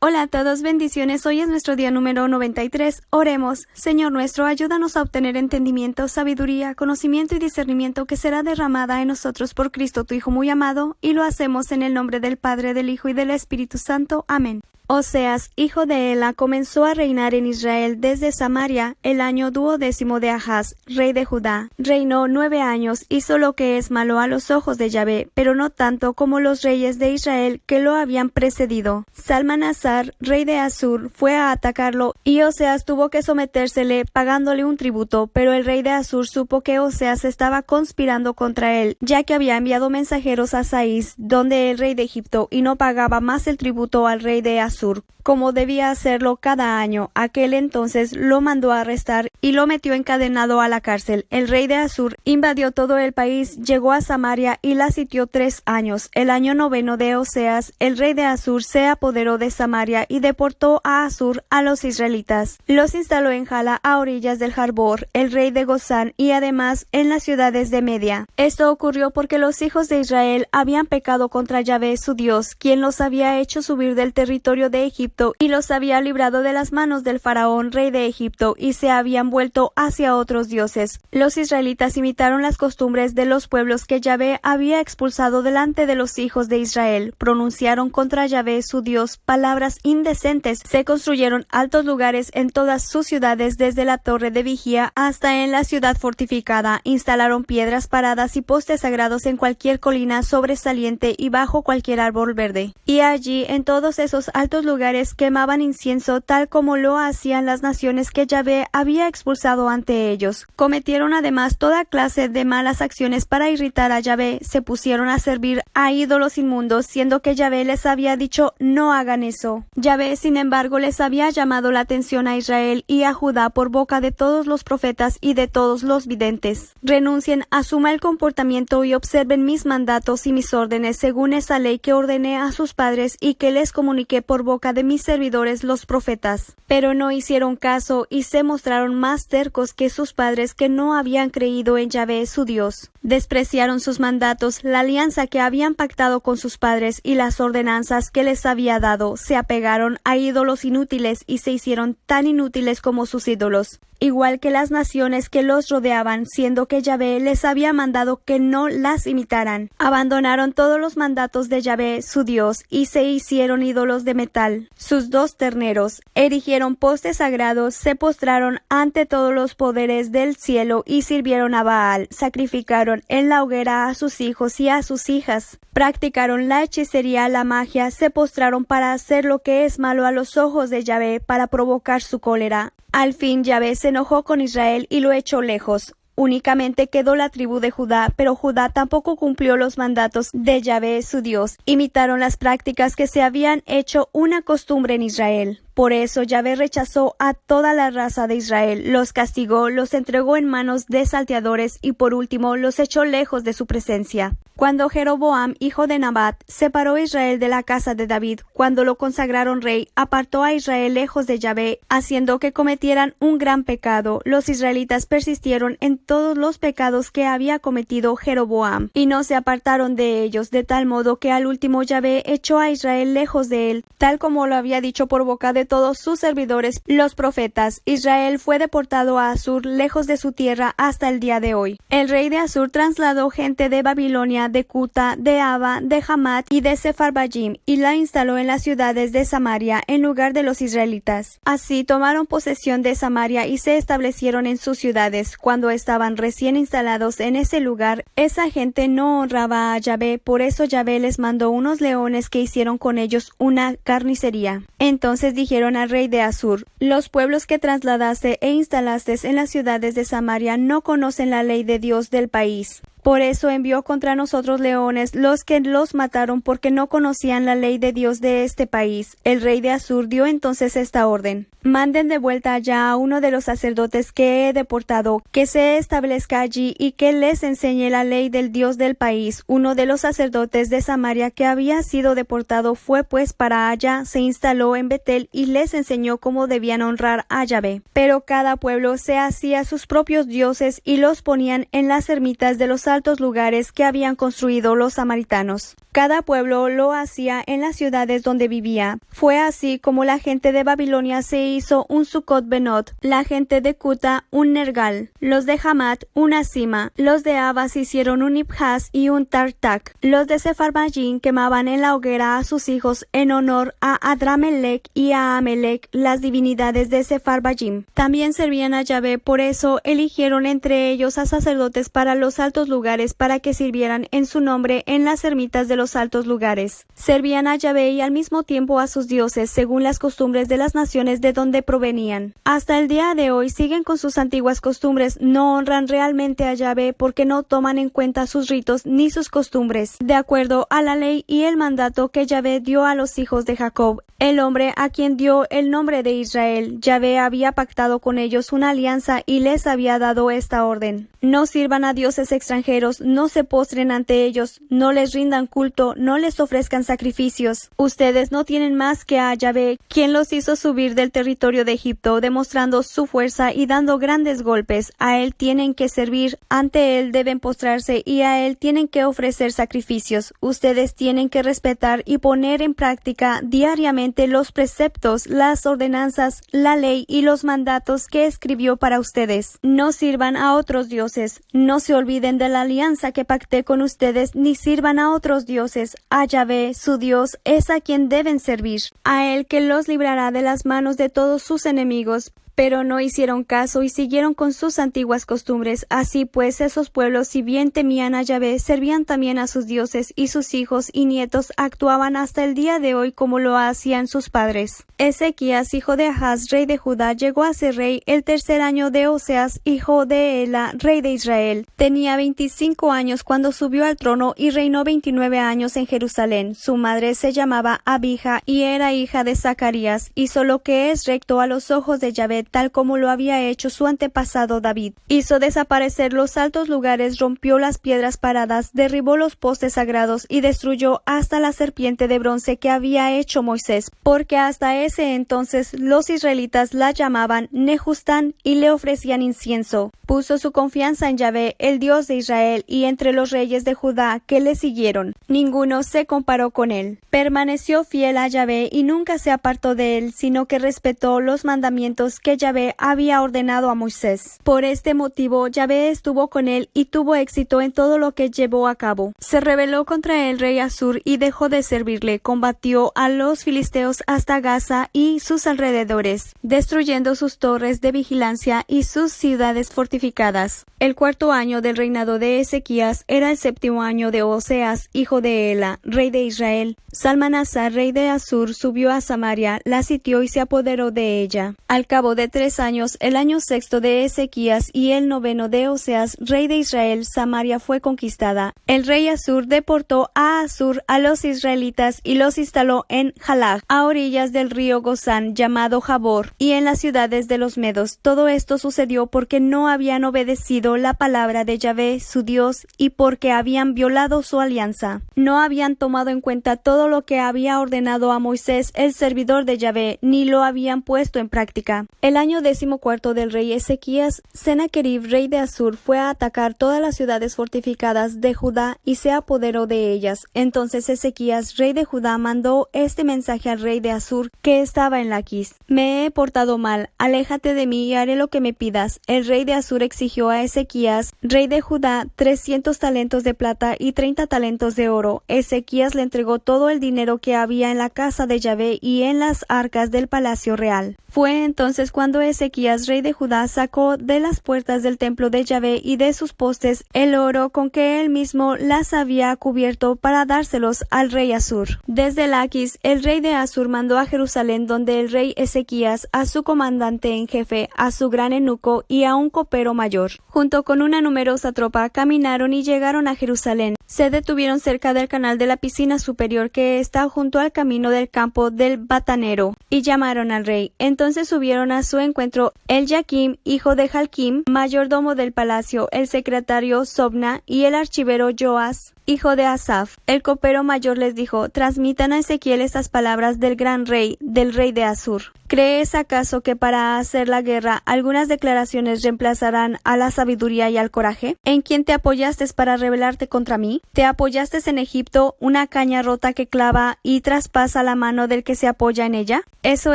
Hola a todos, bendiciones. Hoy es nuestro día número 93. Oremos. Señor nuestro, ayúdanos a obtener entendimiento, sabiduría, conocimiento y discernimiento que será derramada en nosotros por Cristo, tu Hijo muy amado, y lo hacemos en el nombre del Padre, del Hijo y del Espíritu Santo. Amén. Oseas, hijo de Ela, comenzó a reinar en Israel desde Samaria el año 12º de Ahaz, rey de Judá. Reinó 9 años, hizo lo que es malo a los ojos de Yahvé, pero no tanto como los reyes de Israel que lo habían precedido. Salmanasar, rey de Asur, fue a atacarlo y Oseas tuvo que sometérsele pagándole un tributo, pero el rey de Asur supo que Oseas estaba conspirando contra él, ya que había enviado mensajeros a Saís, donde el rey de Egipto, y no pagaba más el tributo al rey de Asur, como debía hacerlo cada año. Aquel entonces lo mandó a arrestar y lo metió encadenado a la cárcel. El rey de Asur invadió todo el país, llegó a Samaria y la sitió 3 años. El año 9 de Oseas, el rey de Asur se apoderó de Samaria y deportó a Asur a los israelitas. Los instaló en Jala, a orillas del Jarbor, el rey de Gozán, y además en las ciudades de Media. Esto ocurrió porque los hijos de Israel habían pecado contra Yahvé su Dios, quien los había hecho subir del territorio de Egipto y los había librado de las manos del faraón, rey de Egipto, y se habían vuelto hacia otros dioses. Los israelitas imitaron las costumbres de los pueblos que Yahvé había expulsado delante de los hijos de Israel. Pronunciaron contra Yahvé su Dios palabras indecentes. Se construyeron altos lugares en todas sus ciudades, desde la torre de vigía hasta en la ciudad fortificada. Instalaron piedras paradas y postes sagrados en cualquier colina sobresaliente y bajo cualquier árbol verde. Y allí, en todos esos altos lugares, quemaban incienso tal como lo hacían las naciones que Yahvé había expulsado ante ellos. Cometieron además toda clase de malas acciones para irritar a Yahvé. Se pusieron a servir a ídolos inmundos, siendo que Yahvé les había dicho no hagan eso. Yahvé, sin embargo, les había llamado la atención a Israel y a Judá por boca de todos los profetas y de todos los videntes. Renuncien a su mal comportamiento y observen mis mandatos y mis órdenes según esa ley que ordené a sus padres y que les comuniqué por boca de mis servidores los profetas. Pero no hicieron caso y se mostraron más tercos que sus padres, que no habían creído en Yahvé su Dios. Despreciaron sus mandatos, la alianza que habían pactado con sus padres y las ordenanzas que les había dado. Se apegaron a ídolos inútiles y se hicieron tan inútiles como sus ídolos, igual que las naciones que los rodeaban, siendo que Yahvé les había mandado que no las imitaran. Abandonaron todos los mandatos de Yahvé su Dios y se hicieron ídolos de metal, sus 2 terneros, erigieron postes sagrados, se postraron ante todos los poderes del cielo y sirvieron a Baal, sacrificaron en la hoguera a sus hijos y a sus hijas, practicaron la hechicería, la magia, se postraron para hacer lo que es malo a los ojos de Yahvé, para provocar su cólera. Al fin Yahvé se enojó con Israel y lo echó lejos. Únicamente quedó la tribu de Judá, pero Judá tampoco cumplió los mandatos de Yahvé su Dios. Imitaron las prácticas que se habían hecho una costumbre en Israel. Por eso Yahvé rechazó a toda la raza de Israel, los castigó, los entregó en manos de salteadores y por último los echó lejos de su presencia. Cuando Jeroboam, hijo de Nabat, separó a Israel de la casa de David, cuando lo consagraron rey, apartó a Israel lejos de Yahvé, haciendo que cometieran un gran pecado. Los israelitas persistieron en todos los pecados que había cometido Jeroboam, y no se apartaron de ellos, de tal modo que al último Yahvé echó a Israel lejos de él, tal como lo había dicho por boca de todos sus servidores, los profetas. Israel fue deportado a Asur, lejos de su tierra, hasta el día de hoy. El rey de Asur trasladó gente de Babilonia, de Cuta, de Ava, de Hamat y de Sepharvaim, y la instaló en las ciudades de Samaria, en lugar de los israelitas. Así tomaron posesión de Samaria y se establecieron en sus ciudades. Cuando estaban recién instalados en ese lugar, esa gente no honraba a Yahvé, por eso Yahvé les mandó unos leones que hicieron con ellos una carnicería. Entonces dijeron al rey de Asur: los pueblos que trasladaste e instalaste en las ciudades de Samaria no conocen la ley de Dios del país. Por eso envió contra nosotros leones, los que los mataron porque no conocían la ley de Dios de este país. El rey de Asur dio entonces esta orden: manden de vuelta allá a uno de los sacerdotes que he deportado, que se establezca allí y que les enseñe la ley del Dios del país. Uno de los sacerdotes de Samaria que había sido deportado fue pues para allá, se instaló en Betel y les enseñó cómo debían honrar a Yahvé. Pero cada pueblo se hacía sus propios dioses y los ponían en las ermitas de los altos lugares que habían construido los samaritanos. Cada pueblo lo hacía en las ciudades donde vivía. Fue así como la gente de Babilonia se hizo un Sucot Benot, la gente de Cuta un Nergal, los de Hamat una cima, los de Abas hicieron un Ibhaz y un Tartak, los de Sepharvaim quemaban en la hoguera a sus hijos en honor a Adramelech y a Amelech, las divinidades de Sepharvaim. También servían a Yahvé, por eso eligieron entre ellos a sacerdotes para los altos lugares para que sirvieran en su nombre en las ermitas de los altos lugares. Servían a Yahvé y al mismo tiempo a sus dioses según las costumbres de las naciones de donde provenían. Hasta el día de hoy siguen con sus antiguas costumbres, no honran realmente a Yahvé porque no toman en cuenta sus ritos ni sus costumbres, de acuerdo a la ley y el mandato que Yahvé dio a los hijos de Jacob, el hombre a quien dio el nombre de Israel. Yahvé había pactado con ellos una alianza y les había dado esta orden: no sirvan a dioses extranjeros, no se postren ante ellos, no les rindan culto, no les ofrezcan sacrificios. Ustedes no tienen más que a Yahvé, quien los hizo subir del territorio de Egipto, demostrando su fuerza y dando grandes golpes. A él tienen que servir, ante él deben postrarse y a él tienen que ofrecer sacrificios. Ustedes tienen que respetar y poner en práctica diariamente los preceptos, las ordenanzas, la ley y los mandatos que escribió para ustedes. No sirvan a otros dioses, no se olviden de la alianza que pacté con ustedes, ni sirvan a otros dioses. A Yahvé, su Dios, es a quien deben servir, a él que los librará de las manos de todos sus enemigos. Pero no hicieron caso y siguieron con sus antiguas costumbres. Así pues, esos pueblos, si bien temían a Yahvé, servían también a sus dioses, y sus hijos y nietos actuaban hasta el día de hoy como lo hacían sus padres. Ezequías, hijo de Ahaz, rey de Judá, llegó a ser rey el tercer año de Oseas, hijo de Ela, rey de Israel. Tenía 25 años cuando subió al trono y reinó 29 años en Jerusalén. Su madre se llamaba Abija y era hija de Zacarías. Hizo lo que es recto a los ojos de Yahvé, tal como lo había hecho su antepasado David. Hizo desaparecer los altos lugares, rompió las piedras paradas, derribó los postes sagrados y destruyó hasta la serpiente de bronce que había hecho Moisés, porque hasta ese entonces los israelitas la llamaban Nehustán y le ofrecían incienso. Puso su confianza en Yahvé, el Dios de Israel, y entre los reyes de Judá que le siguieron, ninguno se comparó con él. Permaneció fiel a Yahvé y nunca se apartó de él, sino que respetó los mandamientos que Yahvé había ordenado a Moisés. Por este motivo, Yahvé estuvo con él y tuvo éxito en todo lo que llevó a cabo. Se rebeló contra el rey Asur y dejó de servirle. Combatió a los filisteos hasta Gaza y sus alrededores, destruyendo sus torres de vigilancia y sus ciudades fortificadas. El cuarto año del reinado de Ezequías era el séptimo año de Oseas, hijo de Ela, rey de Israel. Salmanasar, rey de Asur, subió a Samaria, la sitió y se apoderó de ella. Al cabo de 3 años, el año sexto de Ezequías y el noveno de Oseas, rey de Israel, Samaria fue conquistada. El rey Asur deportó a Asur a los israelitas y los instaló en Jalag, a orillas del río Gozán, llamado Jabor, y en las ciudades de los medos. Todo esto sucedió porque no habían obedecido la palabra de Yahvé, su Dios, y porque habían violado su alianza. No habían tomado en cuenta todo lo que había ordenado a Moisés, el servidor de Yahvé, ni lo habían puesto en práctica. El año 14 del rey Ezequías, Sennacherib, rey de Asur, fue a atacar todas las ciudades fortificadas de Judá y se apoderó de ellas. Entonces Ezequías, rey de Judá, mandó este mensaje al rey de Asur, que estaba en Laquis: me he portado mal, aléjate de mí y haré lo que me pidas. El rey de Asur exigió a Ezequías, rey de Judá, 300 talentos de plata y 30 talentos de oro. Ezequías le entregó todo el dinero que había en la casa de Yahvé y en las arcas del palacio real. Fue entonces cuando Ezequías, rey de Judá, sacó de las puertas del templo de Yahvé y de sus postes el oro con que él mismo las había cubierto para dárselos al rey Asur. Desde Laquis, el rey de Asur mandó a Jerusalén, donde el rey Ezequías, a su comandante en jefe, a su gran eunuco y a un copero mayor. Junto con una numerosa tropa, caminaron y llegaron a Jerusalén. Se detuvieron cerca del canal de la piscina superior que está junto al camino del campo del Batanero, y llamaron al rey. Entonces subieron a su encuentro Eliakim, hijo de Jalkim, mayordomo del palacio, el secretario Sobna y el archivero Joas, hijo de Asaf. El copero mayor les dijo: transmitan a Ezequiel estas palabras del gran rey, del rey de Asur. ¿Crees acaso que para hacer la guerra algunas declaraciones reemplazarán a la sabiduría y al coraje? ¿En quién te apoyaste para rebelarte contra mí? ¿Te apoyaste en Egipto, una caña rota que clava y traspasa la mano del que se apoya en ella? Eso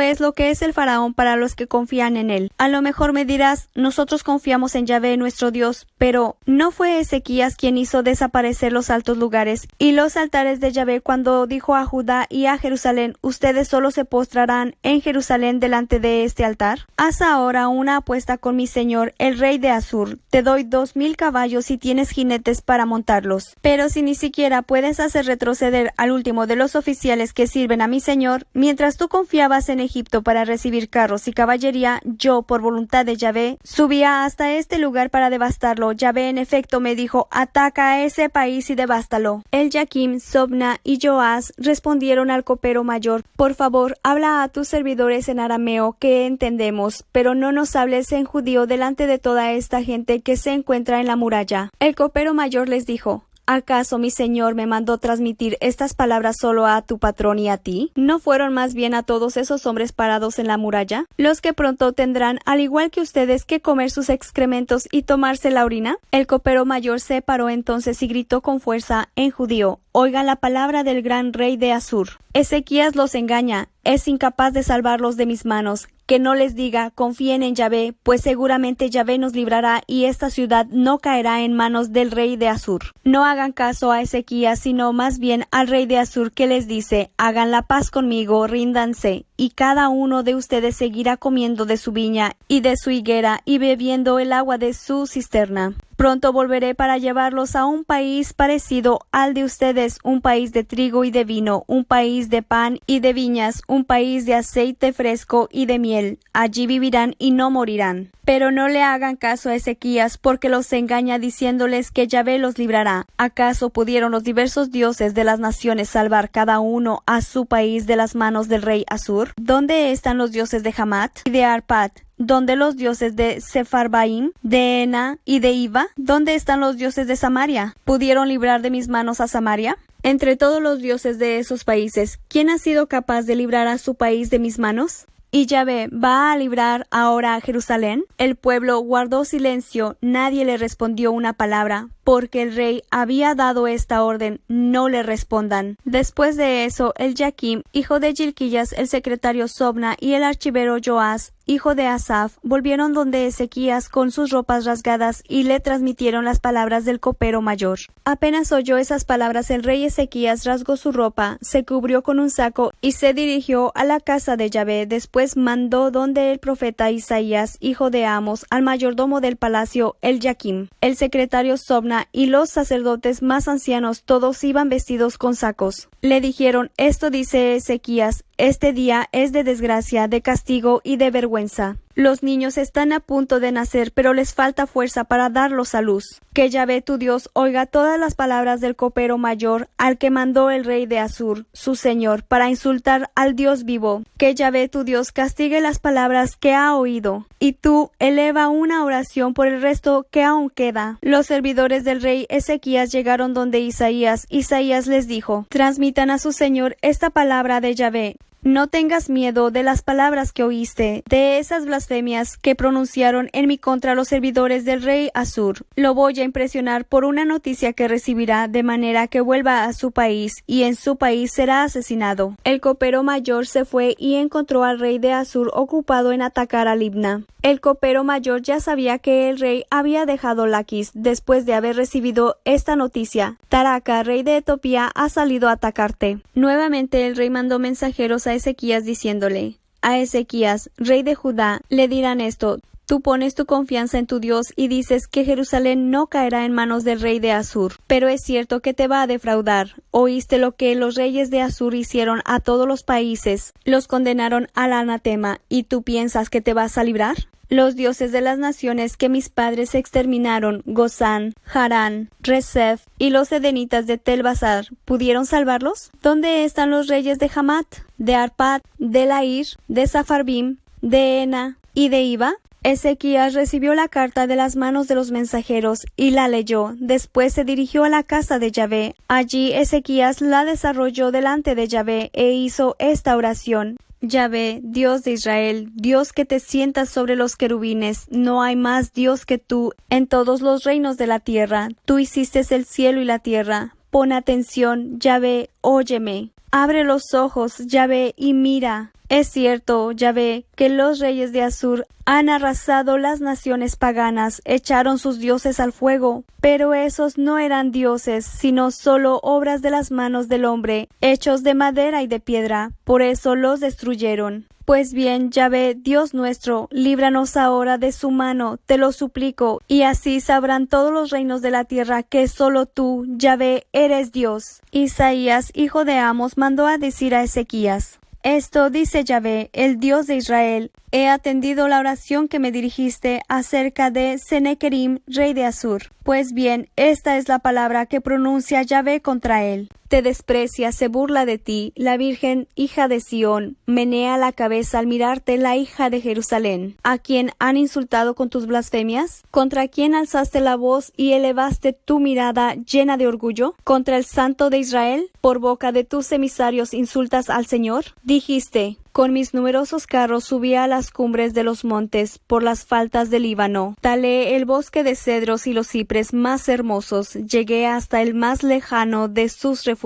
es lo que es el faraón para los que confían en él. A lo mejor me dirás: nosotros confiamos en Yahvé nuestro Dios, pero ¿no fue Ezequías quien hizo desaparecer los altos lugares y los altares de Yahvé cuando dijo a Judá y a Jerusalén: ustedes solo se postrarán en Jerusalén delante de este altar? Haz ahora una apuesta con mi señor, el rey de Asur. Te doy 2000 caballos si tienes jinetes para montarlos. Pero si ni siquiera puedes hacer retroceder al último de los oficiales que sirven a mi señor, mientras tú confiabas en Egipto para recibir carros y caballería, yo, por voluntad de Yahvé, subía hasta este lugar para devastarlo. Yahvé en efecto me dijo: ataca a ese país y devástalo. El Jaquim, Sobna y Joás respondieron al copero mayor: por favor, habla a tus servidores en arameo, que entendemos, pero no nos hables en judío delante de toda esta gente que se encuentra en la muralla. El copero mayor les dijo: ¿acaso mi señor me mandó transmitir estas palabras solo a tu patrón y a ti? ¿No fueron más bien a todos esos hombres parados en la muralla, los que pronto tendrán, al igual que ustedes, que comer sus excrementos y tomarse la orina? El copero mayor se paró entonces y gritó con fuerza en judío: oigan la palabra del gran rey de Asur. Ezequías los engaña, es incapaz de salvarlos de mis manos. Que no les diga: confíen en Yahvé, pues seguramente Yahvé nos librará y esta ciudad no caerá en manos del rey de Asur. No hagan caso a Ezequías, sino más bien al rey de Asur, que les dice: hagan la paz conmigo, ríndanse, y cada uno de ustedes seguirá comiendo de su viña y de su higuera y bebiendo el agua de su cisterna. Pronto volveré para llevarlos a un país parecido al de ustedes, un país de trigo y de vino, un país de pan y de viñas, un país de aceite fresco y de miel. Allí vivirán y no morirán. Pero no le hagan caso a Ezequías, porque los engaña diciéndoles que Yahvé los librará. ¿Acaso pudieron los diversos dioses de las naciones salvar cada uno a su país de las manos del rey Asur? ¿Dónde están los dioses de Hamat y de Arpad? ¿Dónde los dioses de Sepharvaim, de Ena y de Iva? ¿Dónde están los dioses de Samaria? ¿Pudieron librar de mis manos a Samaria? Entre todos los dioses de esos países, ¿quién ha sido capaz de librar a su país de mis manos? ¿Y Yahvé va a librar ahora a Jerusalén? El pueblo guardó silencio, nadie le respondió una palabra, porque el rey había dado esta orden: no le respondan. Después de eso, el Jaquim, hijo de Gilquías, el secretario Sobna y el archivero Joás, hijo de Asaf, volvieron donde Ezequías con sus ropas rasgadas y le transmitieron las palabras del copero mayor. Apenas oyó esas palabras, el rey Ezequías rasgó su ropa, se cubrió con un saco y se dirigió a la casa de Yahvé. Después mandó donde el profeta Isaías, hijo de Amos, al mayordomo del palacio, el Jaquim, el secretario Sobna y los sacerdotes más ancianos, todos iban vestidos con sacos. Le dijeron: esto dice Ezequías: este día es de desgracia, de castigo y de vergüenza. Los niños están a punto de nacer, pero les falta fuerza para darlos a luz. Que Yahvé tu Dios oiga todas las palabras del copero mayor, al que mandó el rey de Asur, su señor, para insultar al Dios vivo. Que Yahvé tu Dios castigue las palabras que ha oído. Y tú eleva una oración por el resto que aún queda. Los servidores del rey Ezequías llegaron donde Isaías. Isaías les dijo: transmitan a su señor esta palabra de Yahvé. No tengas miedo de las palabras que oíste, de esas blasfemias que pronunciaron en mi contra los servidores del rey Asur. Lo voy a impresionar por una noticia que recibirá, de manera que vuelva a su país, y en su país será asesinado. El copero mayor se fue y encontró al rey de Asur ocupado en atacar a Libna. El copero mayor ya sabía que el rey había dejado Laquis después de haber recibido esta noticia: Taraka, rey de Etiopía, ha salido a atacarte. Nuevamente el rey mandó mensajeros a Ezequías diciéndole: a Ezequías, rey de Judá, le dirán esto: tú pones tu confianza en tu Dios y dices que Jerusalén no caerá en manos del rey de Asur, pero es cierto que te va a defraudar. Oíste lo que los reyes de Asur hicieron a todos los países, los condenaron al anatema, ¿y tú piensas que te vas a librar? Los dioses de las naciones que mis padres exterminaron, Gozán, Harán, Rezef y los edenitas de Tel-Basar, ¿pudieron salvarlos? ¿Dónde están los reyes de Hamat, de Arpad, de Lair, de Safarvim, de Ena y de Iva? Ezequías recibió la carta de las manos de los mensajeros y la leyó. Después se dirigió a la casa de Yahvé. Allí Ezequías la desarrolló delante de Yahvé e hizo esta oración. Yahvé, Dios de Israel, Dios que te sientas sobre los querubines, no hay más Dios que tú en todos los reinos de la tierra. Tú hiciste el cielo y la tierra. Pon atención, Yahvé, óyeme. Abre los ojos, Yahvé, y mira. Es cierto, Yahvé, que los reyes de Asur han arrasado las naciones paganas, echaron sus dioses al fuego, pero esos no eran dioses, sino solo obras de las manos del hombre, hechos de madera y de piedra, por eso los destruyeron. Pues bien, Yahvé, Dios nuestro, líbranos ahora de su mano, te lo suplico, y así sabrán todos los reinos de la tierra que solo tú, Yahvé, eres Dios. Isaías, hijo de Amos, mandó a decir a Ezequías: Esto dice Yahvé, el Dios de Israel: he atendido la oración que me dirigiste acerca de Senequerib, rey de Asur. Pues bien, esta es la palabra que pronuncia Yahvé contra él. Te desprecia, se burla de ti, la Virgen, hija de Sión, menea la cabeza al mirarte la hija de Jerusalén. ¿A quién han insultado con tus blasfemias? ¿Contra quién alzaste la voz y elevaste tu mirada llena de orgullo? ¿Contra el Santo de Israel? ¿Por boca de tus emisarios insultas al Señor? Dijiste: con mis numerosos carros subí a las cumbres de los montes, por las faldas del Líbano. Talé el bosque de cedros y los cipres más hermosos. Llegué hasta el más lejano de sus refugios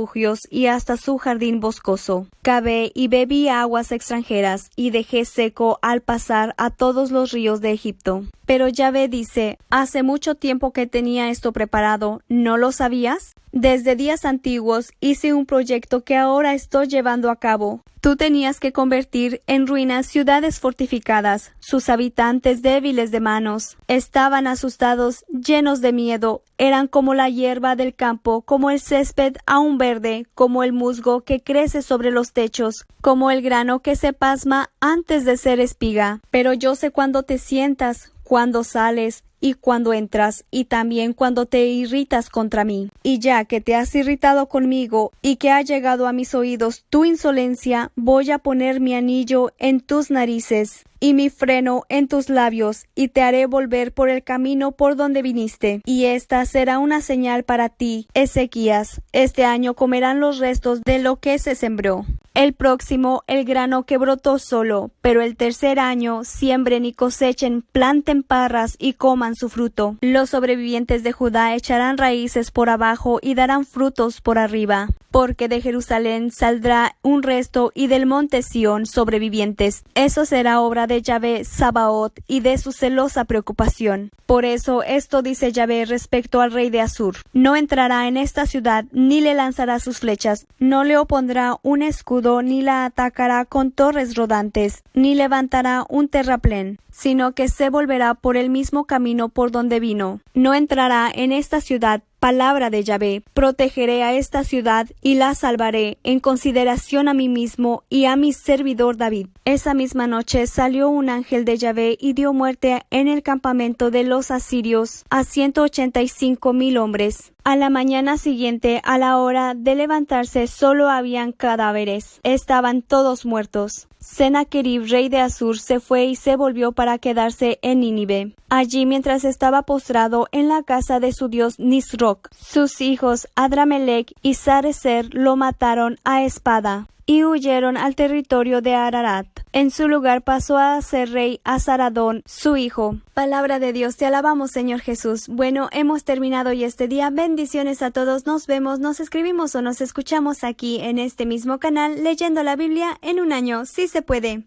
y hasta su jardín boscoso. Cavé y bebí aguas extranjeras y dejé seco al pasar a todos los ríos de Egipto. Pero Yahvé dice: hace mucho tiempo que tenía esto preparado, ¿no lo sabías? Desde días antiguos hice un proyecto que ahora estoy llevando a cabo. Tú tenías que convertir en ruinas ciudades fortificadas. Sus habitantes débiles de manos estaban asustados, llenos de miedo. Eran como la hierba del campo, como el césped aún verde, como el musgo que crece sobre los techos, como el grano que se pasma antes de ser espiga. Pero yo sé cuándo te sientas, cuando sales y cuando entras, y también cuando te irritas contra mí. Y ya que te has irritado conmigo y que ha llegado a mis oídos tu insolencia, voy a poner mi anillo en tus narices y mi freno en tus labios, y te haré volver por el camino por donde viniste. Y esta será una señal para ti, Ezequías. Este año comerán los restos de lo que se sembró. El próximo, el grano que brotó solo, pero el tercer año, siembren y cosechen, planten parras y coman su fruto. Los sobrevivientes de Judá echarán raíces por abajo y darán frutos por arriba. Porque de Jerusalén saldrá un resto y del monte Sión sobrevivientes. Eso será obra de Yahvé Sabaoth y de su celosa preocupación. Por eso esto dice Yahvé respecto al rey de Asur: no entrará en esta ciudad, ni le lanzará sus flechas, no le opondrá un escudo, ni la atacará con torres rodantes, ni levantará un terraplén, sino que se volverá por el mismo camino por donde vino. No entrará en esta ciudad. Palabra de Yahvé: protegeré a esta ciudad y la salvaré, en consideración a mí mismo y a mi servidor David. Esa misma noche salió un ángel de Yahvé y dio muerte en el campamento de los asirios a 185,000 hombres. A la mañana siguiente, a la hora de levantarse, solo habían cadáveres. Estaban todos muertos. Senaquerib, rey de Asur, se fue y se volvió para quedarse en Nínive. Allí, mientras estaba postrado en la casa de su dios Nisroch, sus hijos Adramelech y Sarecer lo mataron a espada y huyeron al territorio de Ararat. En su lugar pasó a ser rey Azaradón, su hijo. Palabra de Dios, te alabamos, Señor Jesús. Bueno, hemos terminado hoy este día. Bendiciones a todos. Nos vemos, nos escribimos o nos escuchamos aquí en este mismo canal leyendo la Biblia en un año, si se puede.